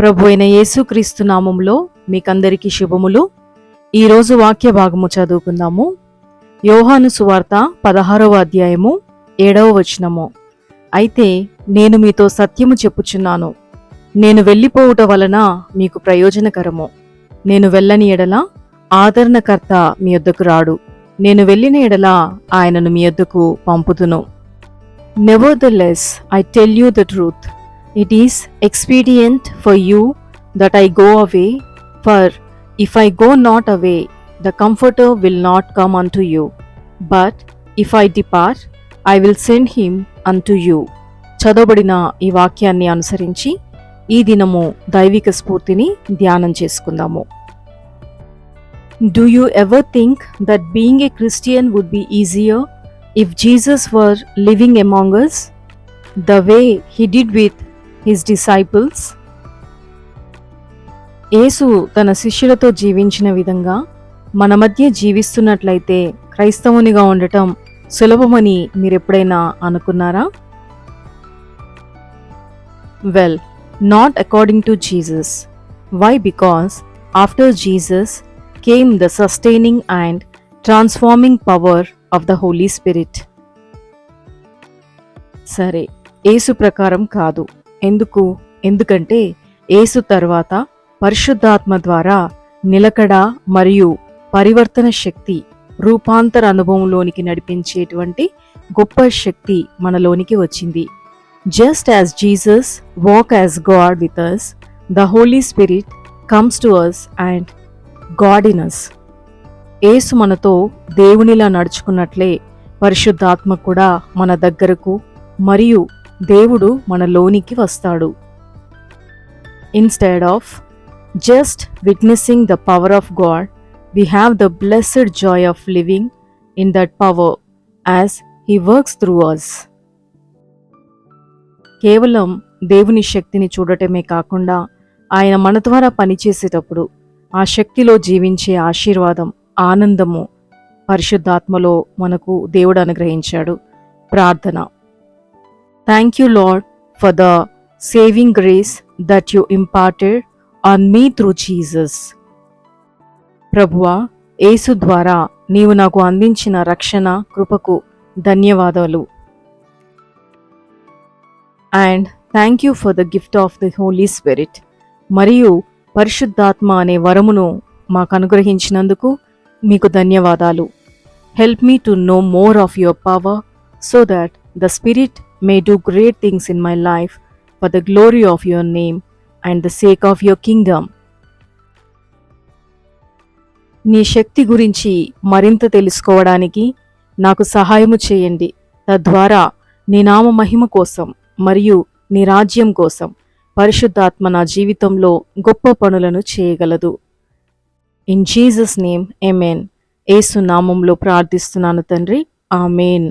ప్రభు అయిన యేసుక్రీస్తు నామములో మీకందరికీ శుభములు. ఈరోజు వాక్య భాగము చదువుకుందాము. యోహాను సువార్త 16వ అధ్యాయము 7వ వచనము. అయితే నేను మీతో సత్యము చెప్పుచున్నాను, నేను వెళ్ళిపోవుట వలన మీకు ప్రయోజనకరము. నేను వెళ్ళని ఎడల ఆదరణకర్త మీ యొద్దకు రాడు, నేను వెళ్ళిన ఎడల ఆయనను మీ యొద్దకు పంపుదును. Nevertheless, I tell you the truth. It is expedient for you that I go away, for if I go not away, the Comforter will not come unto you. But if I depart, I will send him unto you. చదవబడిన ఈ వాక్యాన్ని అనుసరించి ఈ దినము దైవిక స్ఫూర్తిని ధ్యానం చేసుకుందాము. Do you ever think that being a Christian would be easier if Jesus were living among us, the way he did with his disciples? యేసు తన శిష్యులతో జీవించిన విధంగా మన మధ్య జీవిస్తున్నట్లయితే క్రైస్తవునిగా ఉండటం సులభమని మీరెప్పుడైనా అనుకున్నారా? Well, not according to Jesus. Why? Because after Jesus came the sustaining and transforming power of the Holy Spirit. సరే, యేసు ప్రకారం కాదు. ఎందుకంటే యేసు తర్వాత పరిశుద్ధాత్మ ద్వారా నిలకడ మరియు పరివర్తన శక్తి, రూపాంతర అనుభవంలోనికి నడిపించేటువంటి గొప్ప శక్తి మనలోనికి వచ్చింది. Just as Jesus walked as God with us, the Holy Spirit comes to us and God in us. యేసు మనతో దేవునిలా నడుచుకున్నట్లే పరిశుద్ధాత్మ కూడా మన దగ్గరకు మరియు దేవుడు మనలోనికి వస్తాడు. Instead of just witnessing the power of God, we have the blessed joy of living in that power as He works through us. కేవలం దేవుని శక్తిని చూడటమే కాకుండా ఆయన మన ద్వారా పనిచేసేటప్పుడు ఆ శక్తిలో జీవించే ఆశీర్వాదం, ఆనందము పరిశుద్ధాత్మలో మనకు దేవుడు అనుగ్రహించాడు. ప్రార్థన. Thank you, Lord, for the saving grace that you imparted on me through Jesus. ప్రభువా, యేసు ద్వారా నీవు నాకు అందించిన రక్షణ కృపకు ధన్యవాదాలు. And thank you for the gift of the Holy Spirit. మరియు పరిశుద్ధాత్మ అనే వరమును మాకు అనుగ్రహించినందుకు మీకు ధన్యవాదాలు. Help me to know more of your power so that the Spirit may do great things in my life for the glory of your name and the sake of your kingdom. నీ శక్తి గురించి మరింత తెలుసుకోవడానికి నాకు సహాయము చేయండి. తద్వారా నీ నామ మహిమ కోసం మరియు నీ రాజ్యం కోసం పరిశుద్ధాత్మ నా జీవితంలో గొప్ప పనులను చేయగలదు. ఇన్ జీసస్ నేమ్, ఆమేన్. యేసు నామంలో ప్రార్థిస్తున్నాను తండ్రి, ఆమేన్.